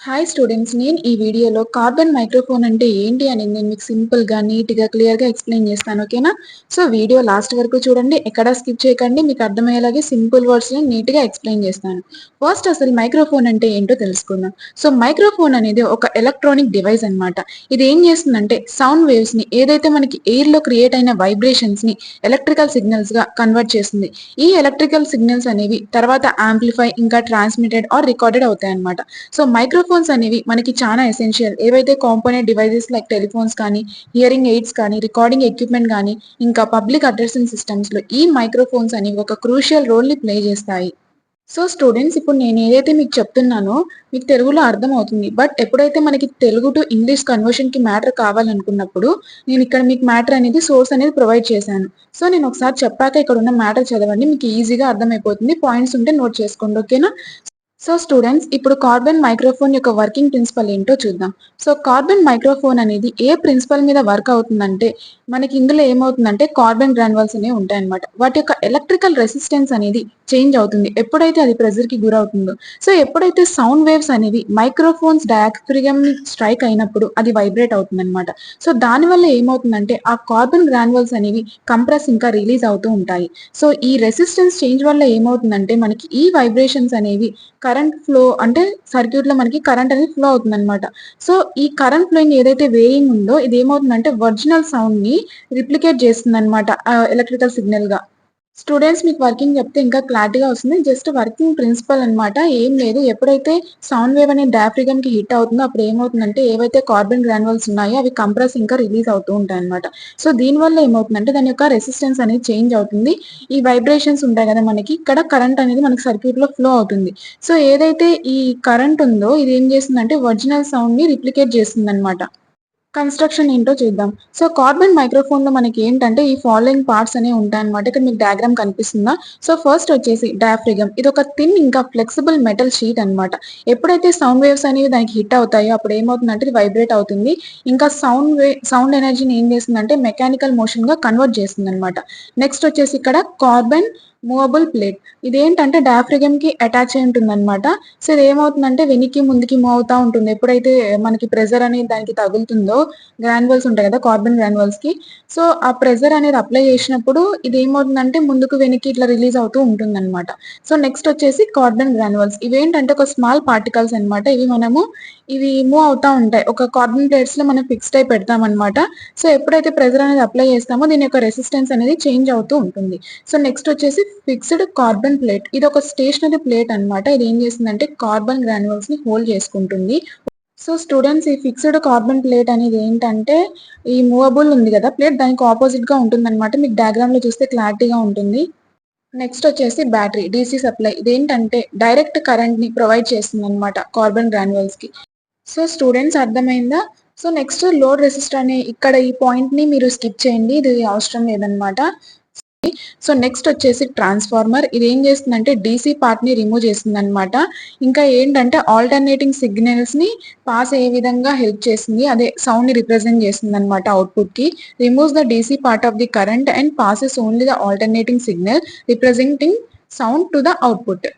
Hi students, నేను ఈ వీడియోలో కార్బన్ మైక్రోఫోన్ అంటే ఏంటి అనేది నేను మీకు సింపుల్గా నీట్గా క్లియర్గా ఎక్స్ప్లెయిన్ చేస్తాను. ఓకేనా? సో వీడియో లాస్ట్ వరకు చూడండి, ఎక్కడా స్కిప్ చేయకండి. మీకు అర్థమయ్యేలాగే సింపుల్ వర్డ్స్లో నీట్గా ఎక్స్ప్లెయిన్ చేస్తాను. ఫస్ట్ అసలు మైక్రోఫోన్ అంటే ఏంటో తెలుసుకుందాం. సో మైక్రోఫోన్ అనేది ఒక ఎలక్ట్రానిక్ డివైస్ అన్నమాట. ఇది ఏం చేస్తుందంటే సౌండ్ వేవ్స్ని, ఏదైతే మనకి ఎయిర్లో క్రియేట్ అయిన వైబ్రేషన్స్ని ఎలక్ట్రికల్ సిగ్నల్స్గా కన్వర్ట్ చేస్తుంది. ఈ ఎలక్ట్రికల్ సిగ్నల్స్ అనేవి తర్వాత యాంప్లిఫై ఇంకా ట్రాన్స్మిటెడ్ ఆర్ రికార్డెడ్ అవుతాయి అన్నమాట. సో మైక్రోఫోన్స్ అనేవి మనకి చాలా ఎసెన్షియల్. ఏవైతే కాంపోనెంట్ డివైజెస్ లైక్ టెలిఫోన్స్ కానీ, హియరింగ్ ఎయిడ్స్ కానీ, రికార్డింగ్ ఎక్విప్మెంట్ కానీ, ఇంకా పబ్లిక్ అడ్రసింగ్ సిస్టమ్స్లో ఈ మైక్రోఫోన్స్ అనేవి ఒక క్రూషియల్ రోల్ని ప్లే చేస్తాయి. సో స్టూడెంట్స్, ఇప్పుడు నేను ఏదైతే మీకు చెప్తున్నానో మీకు తెలుగులో అర్థమవుతుంది. బట్ ఎప్పుడైతే మనకి తెలుగు టు ఇంగ్లీష్ కన్వర్షన్‌కి మ్యాటర్ కావాలనుకున్నప్పుడు నేను ఇక్కడ మీకు మ్యాటర్ అనేది సోర్స్ అనేది ప్రొవైడ్ చేశాను. సో నేను ఒకసారి చెప్పాక ఇక్కడ ఉన్న మ్యాటర్ చదవండి. మీకు ఈజీగా అర్థమైపోతుంది. పాయింట్స్ ఉంటే నోట్ చేసుకోండి. ఓకేనా? సో స్టూడెంట్స్, ఇప్పుడు కార్బన్ మైక్రోఫోన్ యొక్క వర్కింగ్ ప్రిన్సిపల్ ఏంటో చూద్దాం. సో కార్బన్ మైక్రోఫోన్ అనేది ఏ ప్రిన్సిపల్ మీద వర్క్ అవుతుందంటే మనకి ఇందులో ఏమవుతుందంటే కార్బన్ గ్రాన్యువల్స్ అనేవి ఉంటాయన్నమాట. వాటి యొక్క ఎలక్ట్రికల్ రెసిస్టెన్స్ అనేది చేంజ్ అవుతుంది ఎప్పుడైతే అది ప్రెజర్ కి గురవుతుందో. సో ఎప్పుడైతే సౌండ్ వేవ్స్ అనేవి మైక్రోఫోన్స్ డయాఫ్రిగమ్ ని స్ట్రైక్ అయినప్పుడు అది వైబ్రేట్ అవుతుంది అనమాట. సో దానివల్ల ఏమవుతుందంటే ఆ కార్బన్ గ్రాన్యువల్స్ అనేవి కంప్రెస్ ఇంకా రిలీజ్ అవుతూ ఉంటాయి. సో ఈ రెసిస్టెన్స్ చేంజ్ వల్ల ఏమవుతుందంటే మనకి ఈ వైబ్రేషన్స్ అనేవి కరెంట్ ఫ్లో అంటే సర్క్యూట్ లో మనకి కరెంట్ అనేది ఫ్లో అవుతుంది అనమాట. సో ఈ కరెంట్ ఫ్లోయింగ్ ఏదైతే వేయింగ్ ఉందో ఇది ఏమవుతుందంటే ఒరిజినల్ సౌండ్ ని రిప్లికేట్ చేస్తుంది అనమాట ఎలక్ట్రికల్ సిగ్నల్ గా. స్టూడెంట్స్, మీకు వర్కింగ్ చెప్తే ఇంకా క్లారిటీగా వస్తుంది. జస్ట్ వర్కింగ్ ప్రిన్సిపల్ అన్నమాట, ఏం లేదు. ఎప్పుడైతే సౌండ్ వేవ్ అనేది డయాఫ్రిగమ్ కి హిట్ అవుతుందో అప్పుడు ఏమవుతుందంటే ఏవైతే కార్బన్ గ్రాన్యువల్స్ ఉన్నాయో అవి కంప్రెస్ ఇంకా రిలీజ్ అవుతూ ఉంటాయి అనమాట. సో దీనివల్ల ఏమవుతుందంటే దాని యొక్క రెసిస్టెన్స్ అనేది చేంజ్ అవుతుంది. ఈ వైబ్రేషన్స్ ఉంటాయి కదా మనకి, ఇక్కడ కరెంట్ అనేది మనకి సర్క్యూట్ లో ఫ్లో అవుతుంది. సో ఏదైతే ఈ కరెంట్ ఉందో ఇది ఏం చేస్తుందంటే ఒరిజినల్ సౌండ్ ని రిప్లికేట్ చేస్తుంది అనమాట. కన్స్ట్రక్షన్ ఏంటో చూద్దాం. సో కార్బన్ మైక్రోఫోన్ లో మనకి ఏంటంటే ఈ ఫాలోయింగ్ పార్ట్స్ అనేవి ఉంటాయన్నమాట. ఇక్కడ మీకు డయాగ్రామ్ కనిపిస్తుందా? సో ఫస్ట్ వచ్చేసి డయాఫ్రిగమ్. ఇది ఒక థిన్ ఇంకా ఫ్లెక్సిబుల్ మెటల్ షీట్ అన్నమాట. ఎప్పుడైతే సౌండ్ వేవ్స్ అనేవి దానికి హిట్ అవుతాయో అప్పుడు ఏమవుతుందంటే ఇది వైబ్రేట్ అవుతుంది. ఇంకా సౌండ్ ఎనర్జీని ఏం చేస్తుందంటే మెకానికల్ మోషన్ గా కన్వర్ట్ చేస్తుంది అనమాట. నెక్స్ట్ వచ్చేసి ఇక్కడ కార్బన్ మూవబుల్ ప్లేట్. ఇదేంటంటే డయాఫ్రిగమ్ కి అటాచ్ అయి ఉంటుంది అనమాట. సో ఇది ఏమవుతుందంటే వెనక్కి ముందుకి మూవ్ అవుతా ఉంటుంది. ఎప్పుడైతే మనకి ప్రెజర్ అనేది దానికి తగులుతుందో, గ్రాన్యువల్స్ ఉంటాయి కదా కార్బన్ గ్రాన్యువల్స్ కి, సో ఆ ప్రెజర్ అనేది అప్లై చేసినప్పుడు ఇది ఏమవుతుందంటే ముందుకు వెనక్కి ఇట్లా రిలీజ్ అవుతూ ఉంటుంది అనమాట. సో నెక్స్ట్ వచ్చేసి కార్బన్ గ్రాన్యువల్స్. ఇవేంటంటే ఒక స్మాల్ పార్టికల్స్ అనమాట. ఇవి మూవ్ అవుతా ఉంటాయి. ఒక కార్బన్ ప్లేట్స్ లో మనం ఫిక్స్డ్ అయి పెడతాం అనమాట. సో ఎప్పుడైతే ప్రెజర్ అనేది అప్లై చేస్తామో దీని యొక్క రెసిస్టెన్స్ అనేది చేంజ్ అవుతూ ఉంటుంది. సో నెక్స్ట్ వచ్చేసి ఫిక్స్డ్ కార్బన్ ప్లేట్. ఇది ఒక స్టేషనరీ ప్లేట్ అన్నమాట. ఇది ఏం చేస్తుందంటే కార్బన్ గ్రాన్యువల్స్ ని హోల్డ్ చేసుకుంటుంది. సో స్టూడెంట్స్, ఈ ఫిక్స్డ్ కార్బన్ ప్లేట్ అనేది ఏంటంటే ఈ మూవబుల్ ఉంది కదా ప్లేట్, దానికి ఆపోజిట్ గా ఉంటుంది అనమాట. మీకు డయాగ్రామ్ లో చూస్తే క్లారిటీగా ఉంటుంది. నెక్స్ట్ వచ్చేసి బ్యాటరీ డీసీ సప్లై. ఇదేంటంటే డైరెక్ట్ కరెంట్ ని ప్రొవైడ్ చేస్తుంది అనమాట కార్బన్ గ్రాన్యువల్స్ కి. సో స్టూడెంట్స్, అర్థమైందా? సో నెక్స్ట్ లోడ్ రెసిస్టర్ అనే ఇక్కడ ఈ పాయింట్ ని మీరు స్కిప్ చేయండి, ఇది అవసరం లేదనమాట. సో నెక్స్ట్ వచ్చేసి ట్రాన్స్ఫార్మర్. ఇది ఏం చేస్తుందంటే డీసీ పార్ట్ ని రిమూవ్ చేస్తుంది అనమాట. ఇంకా ఏంటంటే ఆల్టర్నేటింగ్ సిగ్నల్స్ ని పాస్ అయ్యే విధంగా హెల్ప్ చేస్తుంది. అదే సౌండ్ ని రిప్రజెంట్ చేస్తుంది అనమాట అవుట్పుట్ కి. Removes the DC part of the current and passes only the alternating signal representing sound to the output.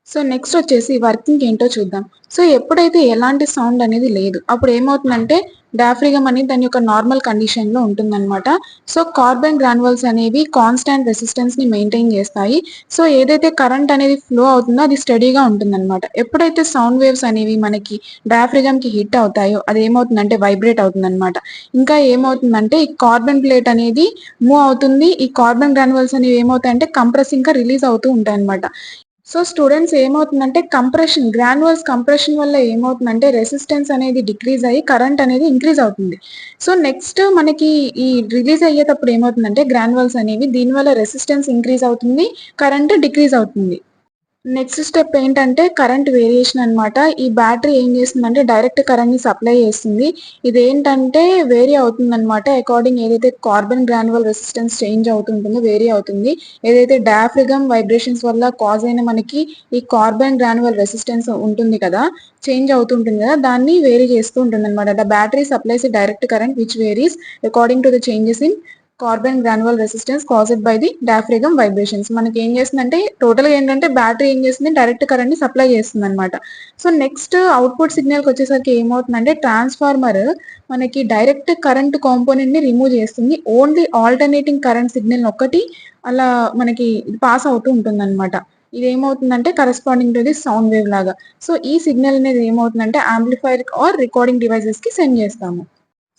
So next వచ్చేసి వర్కింగ్ ఏంటో చూద్దాం. సో ఎప్పుడైతే ఎలాంటి సౌండ్ అనేది లేదు అప్పుడు ఏమవుతుందంటే డయాఫ్రిగమ్ అనేది దాని యొక్క నార్మల్ కండిషన్ లో ఉంటుందన్నమాట. సో కార్బన్ గ్రాన్యువల్స్ అనేవి కాన్స్టాంట్ రెసిస్టెన్స్ ని మెయింటైన్ చేస్తాయి. సో ఏదైతే కరెంట్ అనేది ఫ్లో అవుతుందో అది స్టడీగా ఉంటుందన్నమాట. ఎప్పుడైతే సౌండ్ వేవ్స్ అనేవి మనకి డయాఫ్రిగమ్ కి హిట్ అవుతాయో అది ఏమవుతుందంటే వైబ్రేట్ అవుతుందన్నమాట. ఇంకా ఏమవుతుందంటే ఈ కార్బన్ ప్లేట్ అనేది మూవ్ అవుతుంది. ఈ కార్బన్ గ్రాన్యువల్స్ అనేవి ఏమవుతాయంటే కంప్రెస్ ఇంకా రిలీజ్ అవుతూ ఉంటాయి అన్నమాట. సో స్టూడెంట్స్, ఏమవుతుందంటే గ్రాన్యువల్స్ కంప్రెషన్ వల్ల ఏమవుతుందంటే రెసిస్టెన్స్ అనేది డిక్రీజ్ అయ్యి కరెంట్ అనేది ఇంక్రీజ్ అవుతుంది. సో నెక్స్ట్ మనకి ఈ రిలీజ్ అయ్యేటప్పుడు ఏమవుతుందంటే గ్రాన్యువల్స్ అనేవి దీనివల్ల రెసిస్టెన్స్ ఇంక్రీజ్ అవుతుంది, కరెంట్ డిక్రీజ్ అవుతుంది. నెక్స్ట్ స్టెప్ ఏంటంటే కరెంట్ వేరియేషన్ అన్నమాట. ఈ బ్యాటరీ ఏం చేస్తుందంటే డైరెక్ట్ కరెంట్ ని సప్లై చేస్తుంది. ఇదేంటంటే వేరీ అవుతుందన్నమాట. అకార్డింగ్ ఏదైతే carbon granular resistance change అవుతుంటుందో vary అవుతుంది. ఏదైతే డయాఫ్రిగమ్ వైబ్రేషన్స్ వల్ల కాజ్ అయిన మనకి ఈ కార్బన్ గ్రాన్యువల్ రెసిస్టెన్స్ ఉంటుంది కదా, చేంజ్ అవుతుంటుంది కదా, దాన్ని వేరీ చేస్తూ ఉంటుంది అనమాట. The battery supplies direct current which varies according to the changes in carbon granular resistance caused by the diaphragm vibrations. మనకి ఏం చేస్తుందంటే టోటల్‌గా ఏంటంటే బ్యాటరీ ఏం చేస్తుంది డైరెక్ట్ కరెంట్‌ని సప్లై చేస్తుందన్నమాట. సో, నెక్స్ట్ అవుట్‌పుట్ సిగ్నల్‌కొచ్చేసరికి ఏమవుతుందంటే ట్రాన్స్‌ఫార్మర్ మనకి డైరెక్ట్ కరెంట్ కాంపోనెంట్‌ని రిమూవ్ చేస్తుంది. ఓన్లీ ఆల్టర్నేటింగ్ కరెంట్ సిగ్నల్‌ని ఒక్కటి అలా మనకి పాస్ అవుతూ ఉంటుందన్నమాట. ఇదేమవుతుందంటే corresponding to the sound wave లాగా. సో, ఈ సిగ్నల్ అనేది ఏమవుతుందంటే యాంప్లిఫైయర్ ఆర్ రికార్డింగ్ డివైసెస్‌కి సెండ్ చేస్తాము.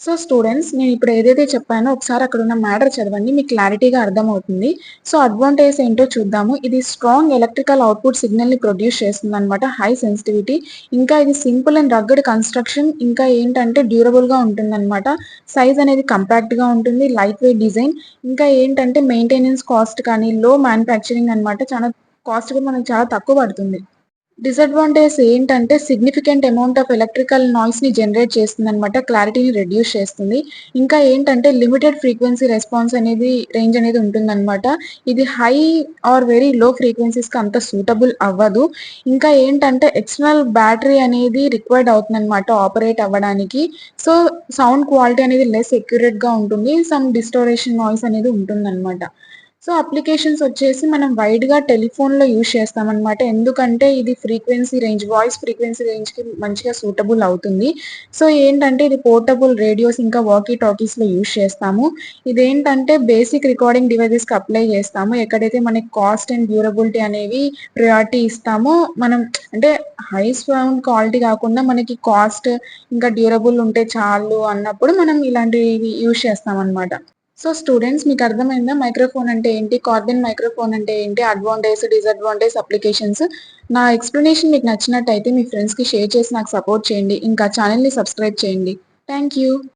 సో స్టూడెంట్స్ నేనిప్పుడు ఏదైతే చెప్పానో ఒకసారి అక్కడున్న మ్యాటర్ చదవండి. మీకు క్లారిటీగా అర్థమవుతుంది. సో అడ్వాంటేజెస్ ఏంటో చూద్దాము. ఇది స్ట్రాంగ్ ఎలక్ట్రికల్ అవుట్‌పుట్ సిగ్నల్‌ని ప్రొడ్యూస్ చేస్తుందనమాట. High sensitivity. ఇంకా ఇది సింపుల్ అండ్ రగ్గడ్ కన్‌స్ట్రక్షన్. ఇంకా ఏంటంటే డ్యూరబుల్‌గా ఉంటుందనమాట. సైజ్ అనేది కంపాక్ట్‌గా ఉంటుంది. Light weight design. ఇంకా ఏంటంటే మెయింటెనెన్స్ కాస్ట్ కానీ, లో మ్యానుఫ్యాక్చరింగ్ అనమాట. కాస్ట్ కూడా మనకు చాలా తక్కువ పడుతుంది. డిసడ్వాంటేజెస్ ఏంటంటే సిగ్నిఫికెంట్ అమౌంట్ ఆఫ్ ఎలక్ట్రికల్ నాయిస్‌ని జనరేట్ చేస్తుందనమాట. క్లారిటీని రెడ్యూస్ చేస్తుంది. ఇంకా ఏంటంటే లిమిటెడ్ ఫ్రీక్వెన్సీ రెస్పాన్స్ అనేది రేంజ్ అనేది ఉంటుందనమాట. ఇది హై ఆర్ వెరీ లో ఫ్రీక్వెన్సీస్‌కి అంత సూటబుల్ అవ్వదు. ఇంకా ఏంటంటే ఎక్స్టర్నల్ బ్యాటరీ అనేది రిక్వైర్డ్ అవుతుందనమాట ఆపరేట్ అవ్వడానికి. సో, సౌండ్ క్వాలిటీ అనేది లెస్ అక్యురేట్‌గా ఉంటుంది. సమ్ డిస్టోరేషన్ నాయిస్ అనేది ఉంటుందనమాట. సో, అప్లికేషన్స్ వచ్చేసి మనం వైడ్‌గా టెలిఫోన్‌లో యూజ్ చేస్తామనమాట. ఎందుకంటే ఇది వాయిస్ ఫ్రీక్వెన్సీ రేంజ్‌కి మంచిగా సూటబుల్ అవుతుంది. సో, ఏంటంటే ఇది పోర్టబుల్ రేడియోస్ ఇంకా వాకీ టాకీస్‌లో యూజ్ చేస్తాము. ఇదేంటంటే బేసిక్ రికార్డింగ్ డివైసెస్‌కి అప్లై చేస్తాము. ఎక్కడైతే మనకి కాస్ట్ అండ్ డ్యూరబిలిటీ అనేవి ప్రయారిటీ ఇస్తామో మనం అంటే హై సౌండ్ క్వాలిటీ కాకుండా మనకి కాస్ట్ ఇంకా డ్యూరబుల్ ఉంటే చాలు అన్నప్పుడు మనం ఇలాంటివి యూజ్ చేస్తామనమాట. సో స్టూడెంట్స్ మీకు అర్థమైందా? మైక్రోఫోన్ అంటే ఏంటి? కార్బన్ మైక్రోఫోన్ అంటే ఏంటి? Advantage, disadvantage, applications. నా ఎక్స్‌ప్లనేషన్ మీకు నచ్చినట్టయితే మీ ఫ్రెండ్స్‌కి షేర్ చేసి నాకు సపోర్ట్ చేయండి. ఇంకా ఛానెల్‌ని సబ్స్క్రైబ్ చేయండి. Thank you.